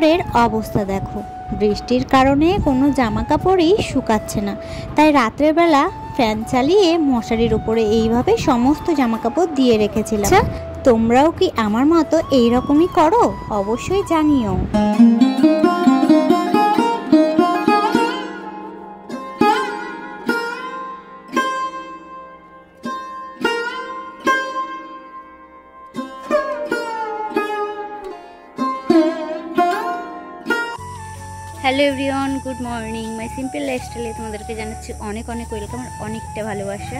ঘরের অবস্থা দেখো, বৃষ্টির কারণে কোনো জামা কাপড়ই শুকাচ্ছে না। তাই রাত্রের বেলা ফ্যান চালিয়ে মশারির উপরে এইভাবে সমস্ত জামা কাপড় দিয়ে রেখেছিলাম। তোমরাও কি আমার মতো এইরকমই করো? অবশ্যই জানিও। Hello everyone, good morning. My simple লাইফস্টাইলে তোমাদেরকে জানাচ্ছি অনেক অনেক ওয়েলকাম, অনেকটা ভালোবাসা।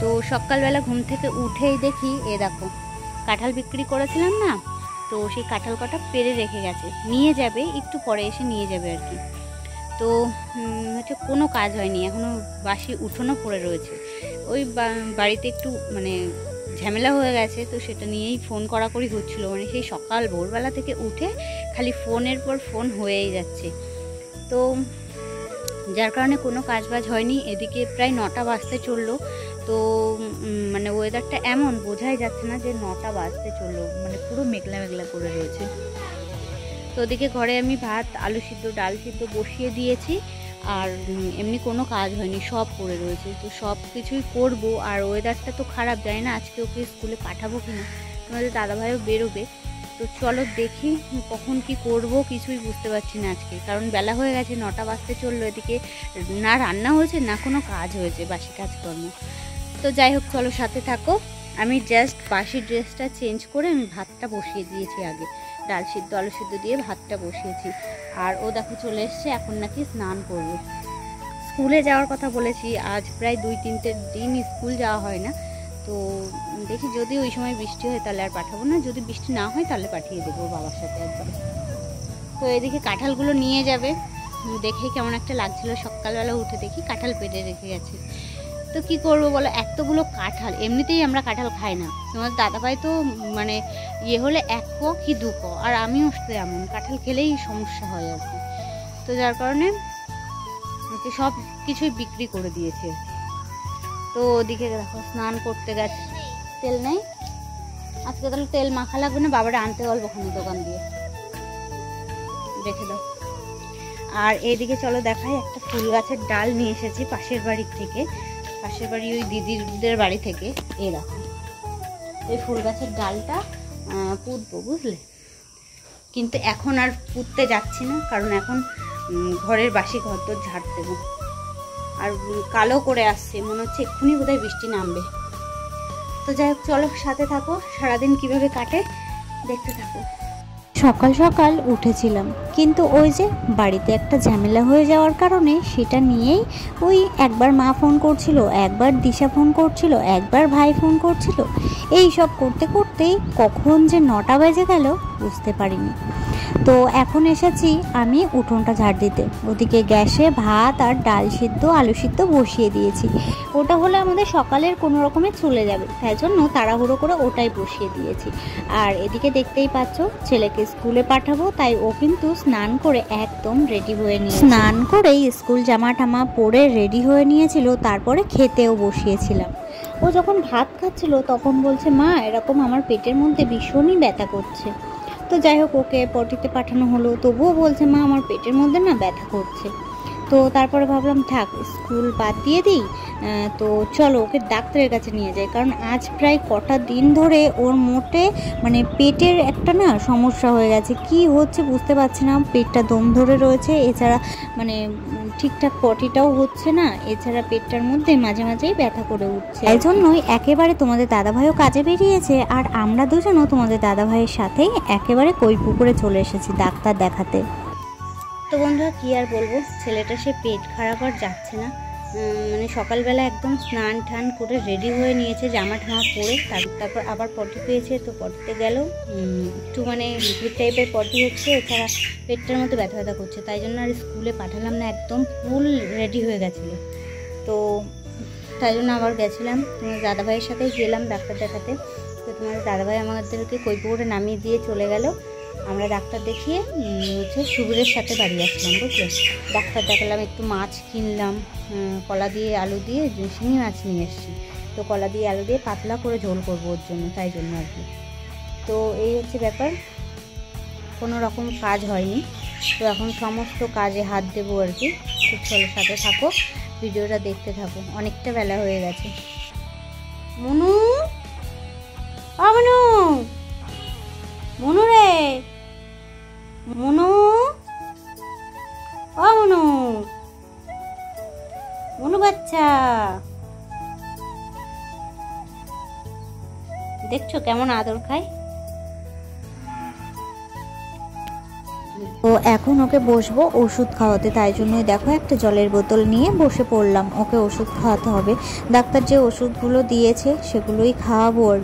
তো সকালবেলা ঘুম থেকে উঠেই দেখি দেখো কাঁঠাল বিক্রি করেছিলাম না, তো সেই কাঁঠাল কটা পেরে রেখে গেছে, নিয়ে যাবে একটু পরে এসে নিয়ে যাবে আর কি। তো হচ্ছে কোনো কাজ হয়নি, এখনও বাসি উঠোনও পড়ে রয়েছে। ওই বাড়িতে একটু মানে ঝামেলা হয়ে গেছে, তো সেটা নিয়েই ফোন করাকরি হচ্ছিলো। মানে সেই সকাল ভোরবেলা থেকে উঠে খালি ফোনের পর ফোন হয়েই যাচ্ছে, তো যার কারণে কোনো কাজবাজ হয়নি। এদিকে প্রায় 9টা বাজতে চললো, তো মানে ওয়েদারটা এমন বোঝাই যাচ্ছে না যে 9টা বাজতে চললো, মানে পুরো মেঘলা মেঘলা করে রয়েছে। তো ওদিকে ঘরে আমি ভাত, আলু সিদ্ধ, ডাল সিদ্ধ বসিয়ে দিয়েছি, আর এমনি কোনো কাজ হয়নি, সব পড়ে রয়েছে। তো সব কিছুই করবো, আর ওয়েদারটা তো খারাপ, জানি না আজকে ওকে স্কুলে পাঠাবো কিনা। তোমাদের দাদাভাইও বেরোবে, তো চলো দেখি কখন কি করব, কিছুই বুঝতে পারছি না আজকে, কারণ বেলা হয়ে গেছে, 9টা বাজতে চললো। এদিকে না রান্না হয়েছে না কোনো কাজ হয়েছে, বাসি কাজকর্ম। তো যাই হোক, চলো সাথে থাকো। আমি জাস্ট বাসি ড্রেসটা চেঞ্জ করে আমি ভাতটা বসিয়ে দিয়েছি আগে, ডাল সিদ্ধ আলু সিদ্ধ দিয়ে ভাতটা বসিয়েছি। আর ও দেখো চলে এসছে, এখন নাকি স্নান করবে। স্কুলে যাওয়ার কথা বলেছি, আজ প্রায় 2-3 দিন স্কুল যাওয়া হয় না। তো দেখি যদি ওই সময় বৃষ্টি হয় তাহলে আর পাঠাবো না, যদি বৃষ্টি না হয় তাহলে পাঠিয়ে দেবো বাবার সাথে একবার। তো এদিকে কাঁঠালগুলো নিয়ে যাবে, দেখে কেমন একটা লাগছিল। সকালবেলা উঠে দেখি কাঁঠাল পেড়ে রেখে গেছে। তো কি করবো বলো, এতগুলো কাঁঠাল, এমনিতেই আমরা কাঁঠাল খাই না। তোমার দাদাভাই তো মানে হলে 1 ক কি 2 ক, আর আমিও এমন, কাঁঠাল খেলেই সমস্যা হয় আর কি। তো যার কারণে সব কিছুই বিক্রি করে দিয়েছে। তো ওদিকে দেখো স্নান করতে গেছে, তেল নেই আজকে, তাহলে তেল মাখা লাগবে না, বাবারা আনতে গল্প ওখানে দোকান দিয়ে রেখে দাও। আর এইদিকে চলো দেখাই, একটা ফুল গাছের ডাল নিয়ে এসেছি পাশের বাড়ির থেকে, পাশের বাড়ি ওই দিদিদের বাড়ি থেকে। এই দেখো এই ফুল গাছের ডালটা পুঁতবো, বুঝলে। কিন্তু এখন আর পুঁততে যাচ্ছি না, কারণ এখন ঘরের বাসি ঘর তো ঝাড় দেবো। আর কালো করে আসছে, মনে হচ্ছে এক্ষুনি বোধহয় বৃষ্টি নামবে। তো যাই হোক, চলো সাথে থাকো, সারাদিন কিভাবে কাটে দেখতে থাকো। সকাল সকাল উঠেছিলাম, কিন্তু ওই যে বাড়িতে একটা ঝামেলা হয়ে যাওয়ার কারণে সেটা নিয়েই ওই একবার মা ফোন করছিল, একবার দিশা ফোন করছিল, একবার ভাই ফোন করছিল, এই সব করতে করতেই কখন যে 9টা বেজে গেল বুঝতে পারিনি। তো এখন এসেছি আমি উঠোনটা ঝাড় দিতে। ওদিকে গ্যাসে ভাত আর ডাল সিদ্ধ আলু সিদ্ধ বসিয়ে দিয়েছি, ওটা হলে আমাদের সকালের কোনো রকমে চলে যাবে, তাই জন্য তাড়াহুড়ো করে ওটাই বসিয়ে দিয়েছি। আর এদিকে দেখতেই পাচ্ছ ছেলেকে স্কুলে পাঠাবো, তাই ও কিন্তু স্নান করে একদম রেডি হয়ে নিয়ে, স্নান করেই স্কুল জামা টামা পরে রেডি হয়ে নিয়েছিল। তারপরে খেতেও বসিয়েছিলাম। ও যখন ভাত খাচ্ছিল তখন বলছে, মা এরকম আমার পেটের মধ্যে ভীষণই ব্যথা করছে। তো যাই হোক, ওকে পটিতে পাঠানো হলো, তবুও বলছে, মা আমার পেটের মধ্যে না ব্যথা করছে। তো তারপরে ভাবলাম থাক, স্কুল বাদ দিয়ে দিই, তো চলো ওকে ডাক্তারের কাছে নিয়ে যাই। কারণ আজ প্রায় কটা দিন ধরে ওর মোটে মানে পেটের একটা না সমস্যা হয়ে গেছে, কি হচ্ছে বুঝতে পারছি না। পেটটা দম ধরে রয়েছে, এছাড়া মানে ঠিকঠাক পটিটাও হচ্ছে না, এছাড়া পেটটার মধ্যে মাঝে মাঝেই ব্যথা করে উঠছে। এই জন্যই একেবারে তোমাদের দাদাভাইও কাজে বেরিয়েছে, আর আমরা দুজনও তোমাদের দাদাভাইয়ের সাথেই একেবারে কৈপুকুরে চলে এসেছি ডাক্তার দেখাতে। তো বন্ধুরা কী আর বলবো, ছেলেটা সে পেট খারাপ আর যাচ্ছে না। মানে সকালবেলা একদম স্নান টান করে রেডি হয়ে নিয়েছে, জামা ঠামা পরে, তারপর আবার পটি পেয়েছে, তো পটিতে গেল একটু মানে লিকুইড টাইপের পটি হচ্ছে, এছাড়া পেটটার মতো ব্যথা ব্যথা করছে, তাই জন্য আর স্কুলে পাঠালাম না, একদম ফুল রেডি হয়ে গেছিলো। তো তাই জন্য আবার গেছিলাম, তোমার দাদাভাইয়ের সাথেই গেলাম ডাক্তার দেখাতে। তো তোমার দাদাভাই আমাদেরকে কৈপুকুরে নামিয়ে দিয়ে চলে গেল। আমরা ডাক্তার দেখিয়ে হচ্ছে সুবীরের সাথে বাড়ি আসলাম, বুঝলে। ডাক্তার দেখালাম, একটু মাছ কিনলাম, কলা দিয়ে আলু দিয়ে শিঙি মাছ নিয়ে এসেছি। তো কলা দিয়ে আলু দিয়ে পাতলা করে ঝোল করবো ওর জন্য, তাই জন্য আর কি। তো এই হচ্ছে ব্যাপার। কোনো রকম কাজ হয়নি, তো এখন সমস্ত কাজে হাত দেবো আর কি। তো চলো সাথে থাকো, ভিডিওটা দেখতে থাকো, অনেকটা বেলা হয়ে গেছে। মনু, ও মনু, মনু রে, মনু, ও মনু, মনু বাচ্চা, দেখছো কেমন আদর খায়। তো এখন ওকে বসবো ওষুধ খাওয়াতে, তাই জন্যই দেখো একটা জলের বোতল নিয়ে বসে পড়লাম। ওকে ওষুধ খাওয়াতে হবে, ডাক্তার যে ওষুধগুলো দিয়েছে সেগুলোই খাওয়াবো আর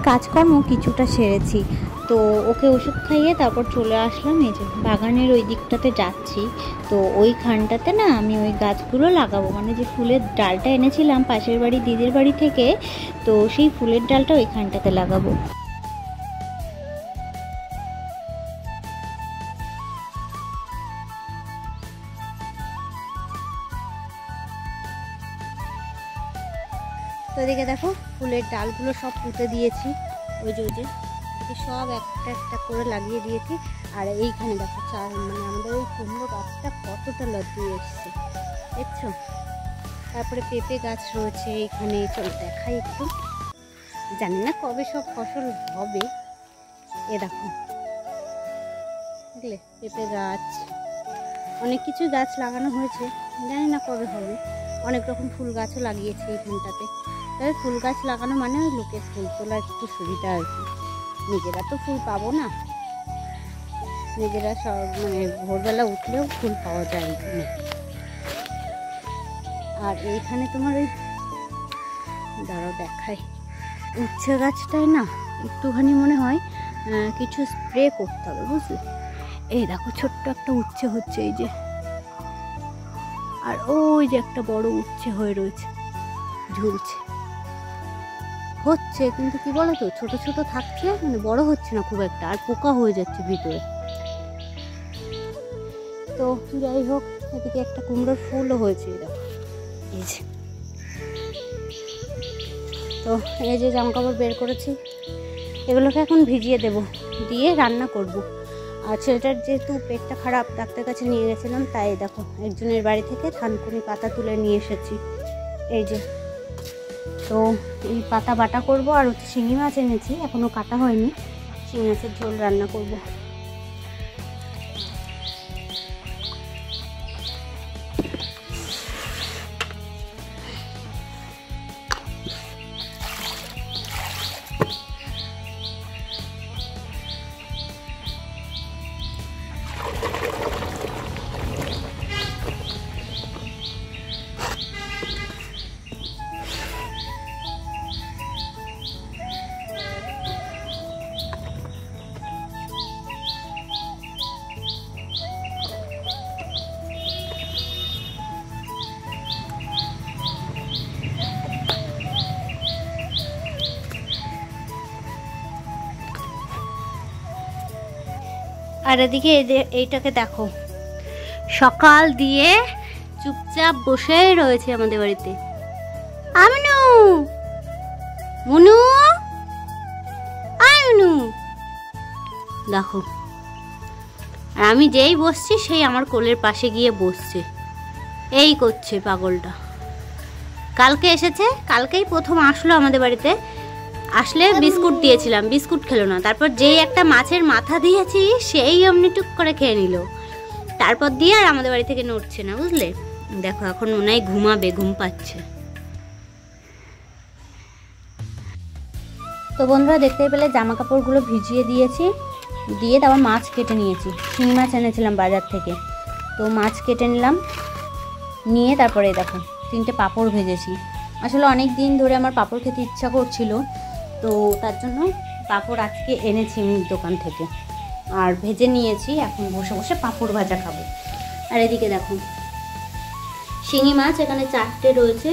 কাজকর্ম কিছুটা সেরেছি। তো ওকে ওষুধ খাইয়ে তারপর চলে আসলাম এই যে বাগানের ওই দিকটাতে যাচ্ছি। তো ওইখানটাতে না আমি ওই গাছগুলো লাগাবো, মানে যে ফুলের ডালটা এনেছিলাম পাশের বাড়ি দিদির বাড়ি থেকে, তো সেই ফুলের ডালটা ওইখানটাতে লাগাবো। তো এদিকে দেখো ফুলের ডালগুলো সব পুঁতে দিয়েছি, ওই যে সব একটা একটা করে লাগিয়ে দিয়েছি। আর এইখানে দেখো মানে আমাদের ওই কুমড়ো গাছটা কতটা লতিয়ে এসছে দেখছো। তারপরে পেঁপে গাছ রয়েছে এইখানে, চলো দেখাই একটু। জানি না কবে সব ফসল হবে, এ দেখো দেখলে পেঁপে গাছ, অনেক কিছু গাছ লাগানো হয়েছে, জানি না কবে হবে। অনেক রকম ফুল গাছও লাগিয়েছে এইখানটাতে। তবে ফুল গাছ লাগানো মানে ওই লোকের ফুল তোলা একটু সুবিধা আর কি, নিজেরা তো ফুল পাবো না, নিজেরা সব মানে ভোরবেলা উঠলেও ফুল পাওয়া যায় না। আর এইখানে তোমার ওই দাঁড়াও দেখাই, উচ্ছে গাছটায় না একটুখানি মনে হয় কিছু স্প্রে করতে হবে বুঝলে। এই দেখো ছোট্ট একটা উচ্ছে হচ্ছে এই যে, আর ওই যে একটা বড় উচ্ছে হয়ে রয়েছে ঝুলছে, হচ্ছে কিন্তু কি বলো তো ছোট ছোট থাকছে, মানে বড় হচ্ছে না খুব একটা, আর পোকা হয়ে যাচ্ছে ভিতরে। তো যাই হোক, এদিকে একটা কুমড়োর ফুলও হয়েছে দেখো এই যে। তো এই যে জামাকাপড় বের করেছি, এগুলোকে এখন ভিজিয়ে দেব, দিয়ে রান্না করব। আর ছেলেটার যেহেতু পেটটা খারাপ, ডাক্তার কাছে নিয়ে গেছিলাম, তাই দেখো একজনের বাড়ি থেকে থানকুনি পাতা তুলে নিয়ে এসেছি এই যে। তো এই পাতা বাটা করব, আর হচ্ছে শিঙি মাছ এনেছি, এখনো কাটা হয়নি, শিঙি মাছের ঝোল রান্না করব। আর এদিকে এইটাকে দেখো, সকাল দিয়ে চুপচাপ বসেই রয়েছে আমাদের বাড়িতে। আমনু, মনু, আমনু দেখো, আর আমি যেই বসছি সেই আমার কোলের পাশে গিয়ে বসছে, এই করছে পাগলটা। কালকে এসেছে, কালকেই প্রথম আসলো আমাদের বাড়িতে, আসলে বিস্কুট দিয়েছিলাম, বিস্কুট খেলো না। তারপর যেই একটা মাছের মাথা দিয়েছি সেই অমনি টুক করে খেয়ে নিল, তারপর দিয়ে আর আমাদের বাড়ি থেকে নড়ছে না বুঝলে। দেখো এখন মনে হয় ঘুমাবে, ঘুম পাচ্ছে। তো বন্ধুরা দেখতে পেলে জামা কাপড়গুলো ভিজিয়ে দিয়েছি, দিয়ে তারপর মাছ কেটে নিয়েছি। শিঙি মাছ এনেছিলাম বাজার থেকে, তো মাছ কেটে নিলাম, নিয়ে তারপরে দেখো 3টে পাঁপড় ভেজেছি। আসলে অনেক দিন ধরে আমার পাঁপড় খেতে ইচ্ছা করছিল, তো তার জন্য পাঁপড় আজকে এনেছি মুদির দোকান থেকে আর ভেজে নিয়েছি। এখন বসে বসে পাঁপড় ভাজা খাবো। আর এদিকে দেখো শিঙি মাছ এখানে 4টে রয়েছে,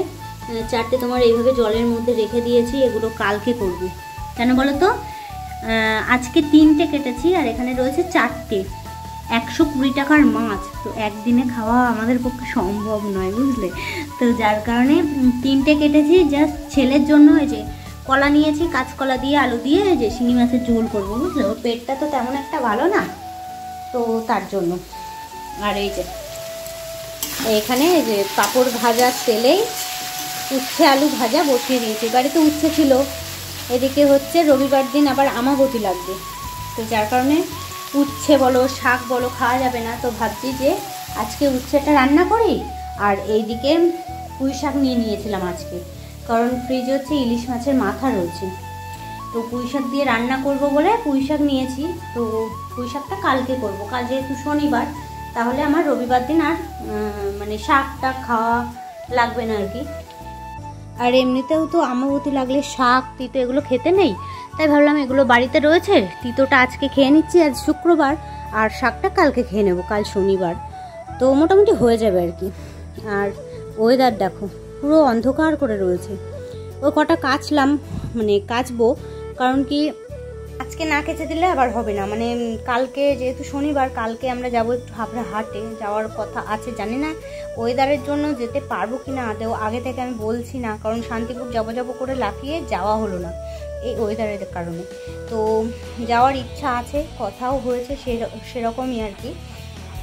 4টে তোমার এইভাবে জলের মধ্যে রেখে দিয়েছি। এগুলো কালকে করব। কেন বলো তো, আজকে 3টে কেটেছি আর এখানে রয়েছে 4টে, 120 টাকার মাছ। তো একদিনে খাওয়া আমাদের পক্ষে সম্ভব নয়, বুঝলে। তো যার কারণে 3টে কেটেছি জাস্ট ছেলের জন্য। এই যে কলা নিয়েছি, কাঁচকলা দিয়ে আলু দিয়ে যে শিঙি মাছের ঝোল করবো, বুঝলে। ওর পেটটা তো তেমন একটা ভালো না, তো তার জন্য। আর এই যে এখানে যে পাঁপড় ভাজা তেলেই উচ্ছে আলু ভাজা বসিয়ে দিয়েছি। বাড়িতে উচ্ছে ছিল, এদিকে হচ্ছে রবিবার দিন আবার আমাবতী লাগবে, তো যার কারণে উচ্ছে বলো শাক বলো খাওয়া যাবে না। তো ভাবছি যে আজকে উচ্ছেটা রান্না করি। আর এইদিকে পুঁই শাক নিয়ে নিয়েছিলাম আজকে, কারণ ফ্রিজে হচ্ছে ইলিশ মাছের মাথা রয়েছে, তো পুঁই শাক দিয়ে রান্না করব বলে পুঁই শাক নিয়েছি। তো পুঁই শাকটা কালকে করব, কাল যেহেতু শনিবার, তাহলে আমার রবিবার দিন আর মানে শাকটা খাওয়া লাগবে না আর কি। আর এমনিতেও তো আমাবতী লাগলে শাক তিতো এগুলো খেতে নেই, তাই ভাবলাম এগুলো বাড়িতে রয়েছে, তিতোটা আজকে খেয়ে নিচ্ছি, আজ শুক্রবার, আর শাকটা কালকে খেয়ে নেবো, কাল শনিবার। তো মোটামুটি হয়ে যাবে আর কি। আর ওয়েদার দেখো পুরো অন্ধকার করে রয়েছে। ওই কটা কাচলাম, মানে কাচবো, কারণ কি আজকে না কেচে দিলে আবার হবে না। মানে কালকে যেহেতু শনিবার, কালকে আমরা যাবো একটু হাবড়া হাটে, যাওয়ার কথা আছে। জানি না ওয়েদারের জন্য যেতে পারবো কি না আদেও, আগে থেকে আমি বলছি না, কারণ শান্তিপুর যাবো করে লাফিয়ে যাওয়া হলো না এই ওয়েদারের কারণে। তো যাওয়ার ইচ্ছা আছে, কথাও হয়েছে সেরকমই আর কি।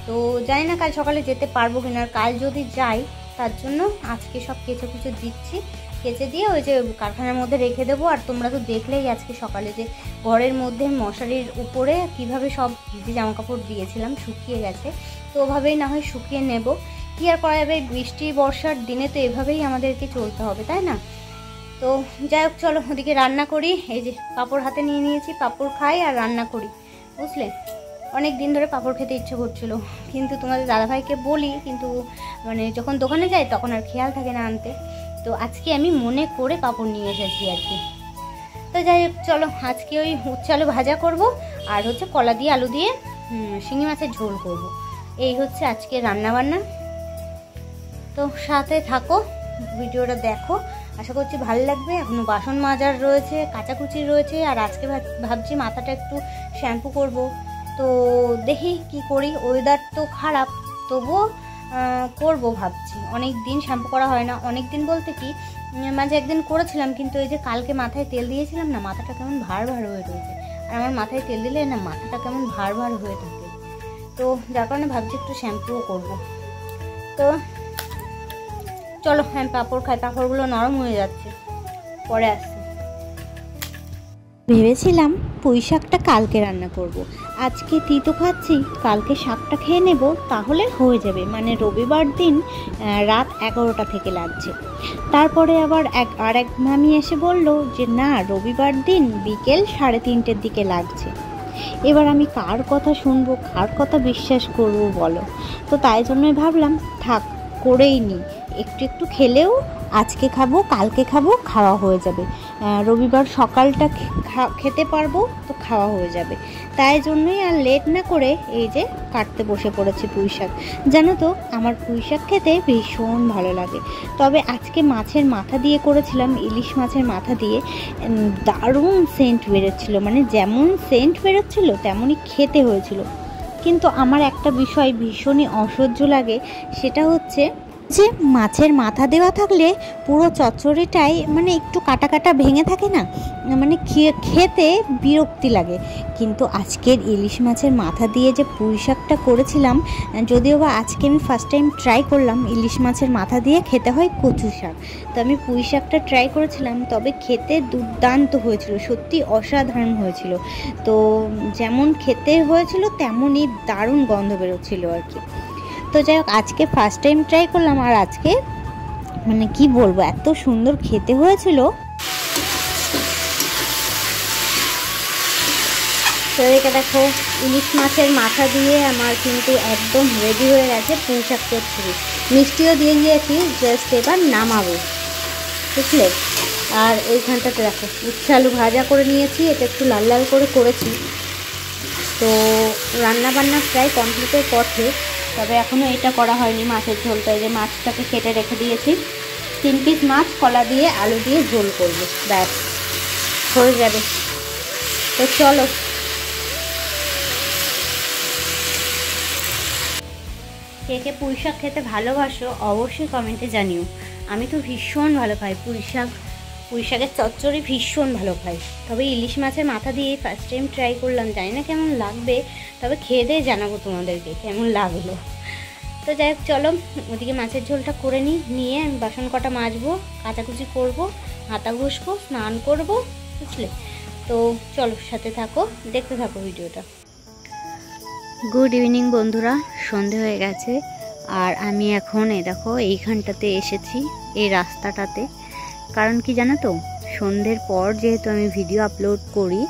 তো জানি না কাল সকালে যেতে পারবো কিনা। আর কাল যদি যাই, তার জন্য আজকে সব কেচে কুচে দিচ্ছি, কেচে দিয়ে ওই যে কারখানার মধ্যে রেখে দেবো। আর তোমরা তো দেখলেই আজকে সকালে যে ঘরের মধ্যে মশারির উপরে কিভাবে সব ভিজে জামা কাপড় দিয়েছিলাম, শুকিয়ে গেছে। তো ওভাবেই না হয় শুকিয়ে নেব, কি আর করা যাবে। বৃষ্টি বর্ষার দিনে তো এভাবেই আমাদেরকে চলতে হবে, তাই না। তো যাই হোক, চলো ওদিকে রান্না করি। এই যে পাঁপড় হাতে নিয়ে নিয়েছি, পাঁপড় খাই আর রান্না করি, বুঝলে। অনেক দিন ধরে পাঁপড় খেতে ইচ্ছে করছিল, কিন্তু তোমাদের দাদাভাইকে বলি, কিন্তু মানে যখন দোকানে যাই তখন আর খেয়াল থাকে না আনতে। তো আজকে আমি মনে করে পাঁপড় নিয়ে এসেছি আর কি। তো যাই হোক, চলো আজকে ওই উচ্ছে আলু ভাজা করব, আর হচ্ছে কলা দিয়ে আলু দিয়ে শিঙি মাছের ঝোল করব। এই হচ্ছে আজকে রান্নাবান্না। তো সাথে থাকো, ভিডিওটা দেখো, আশা করছি ভালো লাগবে। এখনও বাসন মাজার রয়েছে, কাচাকুচি রয়েছে, আর আজকে ভাবছি মাথাটা একটু শ্যাম্পু করব। তো দেখি কি করি, ওয়েদার তো খারাপ, তবুও করব ভাবছি। অনেক দিন শ্যাম্পু করা হয় না, অনেক দিন বলতে কি মাঝে একদিন করেছিলাম, কিন্তু এই যে কালকে মাথায় তেল দিয়েছিলাম না, মাথাটা কেমন ভার ভার হয়ে রয়েছে। আর আমার মাথায় তেল দিলে না মাথাটা কেমন ভার ভার হয়ে থাকে, তো যার কারণে ভাবছি একটু শ্যাম্পুও করব। তো চলো আমি পাঁপড় খাই, পাঁপড়গুলো নরম হয়ে যাচ্ছে, পরে আসছি। ভেবেছিলাম পুঁই শাকটা কালকে রান্না করব। আজকে তিতো খাচ্ছি, কালকে শাকটা খেয়ে নেব, তাহলে হয়ে যাবে। মানে রবিবার দিন রাত 11টা থেকে লাগছে। তারপরে আবার এক মামি এসে বলল যে না, রবিবার দিন বিকেল 3:30টার দিকে লাগছে। এবার আমি কার কথা শুনবো, কার কথা বিশ্বাস করব বলো। তো তাই জন্যই ভাবলাম থাক, করেই নিই। একটু খেলেও আজকে খাবো, কালকে খাবো, খাওয়া হয়ে যাবে। রবিবার সকালটা খেতে পারবো, তো খাওয়া হয়ে যাবে। তাই জন্যই আর লেট না করে এই যে কাটতে বসে পড়েছি পুঁই শাক। জানো তো আমার পুঁই শাক খেতে ভীষণ ভালো লাগে। তবে আজকে মাছের মাথা দিয়ে করেছিলাম, ইলিশ মাছের মাথা দিয়ে, দারুণ সেন্ট বেরোচ্ছিলো। মানে যেমন সেন্ট বেরোচ্ছিল তেমনই খেতে হয়েছিল। কিন্তু আমার একটা বিষয় ভীষণই অসহ্য লাগে, সেটা হচ্ছে যে মাছের মাথা দেওয়া থাকলে পুরো চচ্চড়িটাই মানে একটু কাটা কাটা ভেঙে থাকে না, মানে খেতে বিরক্তি লাগে। কিন্তু আজকের ইলিশ মাছের মাথা দিয়ে যে পুঁই শাকটা করেছিলাম, যদিও বা আজকে আমি ফার্স্ট টাইম ট্রাই করলাম ইলিশ মাছের মাথা দিয়ে খেতে হয় কচু শাক, তো আমি পুঁই শাকটা ট্রাই করেছিলাম, তবে খেতে দুর্দান্ত হয়েছিল, সত্যি অসাধারণ হয়েছিল। তো যেমন খেতে হয়েছিল তেমনই দারুণ গন্ধ বেরোচ্ছিল আর কি। তো যাই হোক, আজকে ফার্স্ট টাইম ট্রাই করলাম, আর আজকে মানে কি বলবো, এত সুন্দর খেতে হয়েছিল। তো এদিকে দেখো ইলিশ মাছের মাথা দিয়ে আমার কিন্তু একদম রেডি হয়ে গেছে পুঁই শাক চচ্চড়ি। মিষ্টিও দিয়ে দিয়েছি, জাস্ট এবার নামাবো, বুঝলে। আর এইখানটাতে দেখো উচ্ছে আলু ভাজা করে নিয়েছি, এটা একটু লাল লাল করে করেছি। তো রান্না বান্না প্রায় কমপ্লিটের পথে, তবে এখনও এটা করা হয়নি মাছের ঝোলটা। এই যে মাছটাকে কেটে রেখে দিয়েছি, 3 পিস মাছ কলা দিয়ে আলু দিয়ে ঝোল করবো, ব্যাস হয়ে যাবে। তো চলো। কে কে পুঁই শাক খেতে ভালোবাসো অবশ্যই কমেন্টে জানিও। আমি তো ভীষণ ভালো খাই পুঁই শাকের চচ্চড়ি, ভীষণ ভালো খাই। তবে ইলিশ মাছের মাথা দিয়ে ফার্স্ট টাইম ট্রাই করলাম, জানি না কেমন লাগবে, তবে খেয়ে দিয়ে জানাবো তোমাদেরকে কেমন লাগলো। তো যাই হোক চলো, ওদিকে মাছের ঝোলটা করে নিয়ে আমি বাসন কটা মাজবো, কাচাকুচি করবো, হাতা ঘষবো, স্নান করবো, বুঝলে। তো চলো সাথে থাকো, দেখতে থাকো ভিডিওটা। গুড ইভিনিং বন্ধুরা, সন্ধে হয়ে গেছে। আর আমি এখন দেখো এইখানটাতে এসেছি, এই রাস্তাটাতে। কারণ কি জানো তো, সন্ধ্যের পর যেহেতু আমি ভিডিও আপলোড করি,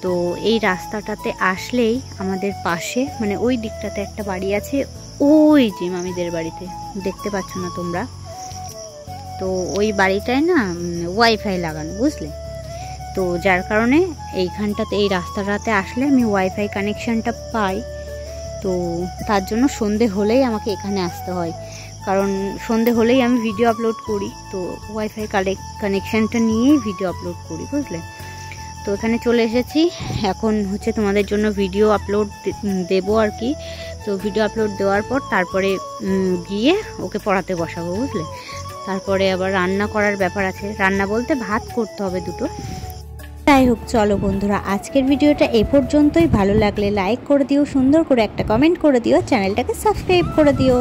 তো এই রাস্তাটাতে আসলেই আমাদের পাশে, মানে ওই দিকটাতে একটা বাড়ি আছে, ওই যে মামিদের বাড়িতে, দেখতে পাচ্ছ না তোমরা, তো ওই বাড়িটায় না ওয়াইফাই লাগানো, বুঝলে। তো যার কারণে এইখানটাতে, এই রাস্তাটাতে আসলে আমি ওয়াইফাই কানেকশানটা পাই। তো তার জন্য সন্ধে হলেই আমাকে এখানে আসতে হয়, কারণ সন্ধে হলেই আমি ভিডিও আপলোড করি। তো ওয়াইফাই কানেকশানটা নিয়েই ভিডিও আপলোড করি, বুঝলে। তো এখানে চলে এসেছি, এখন হচ্ছে তোমাদের জন্য ভিডিও আপলোড দেবো আর কি। তো ভিডিও আপলোড দেওয়ার পর তারপরে গিয়ে ওকে পড়াতে বসাবো, বুঝলে। তারপরে আবার রান্না করার ব্যাপার আছে, রান্না বলতে ভাত করতে হবে দুটো। যাই হোক চলো বন্ধুরা, আজকের ভিডিওটা এ পর্যন্তই। ভালো লাগলে লাইক করে দিও, সুন্দর করে একটা কমেন্ট করে দিও, চ্যানেলটাকে সাবস্ক্রাইব করে দিও।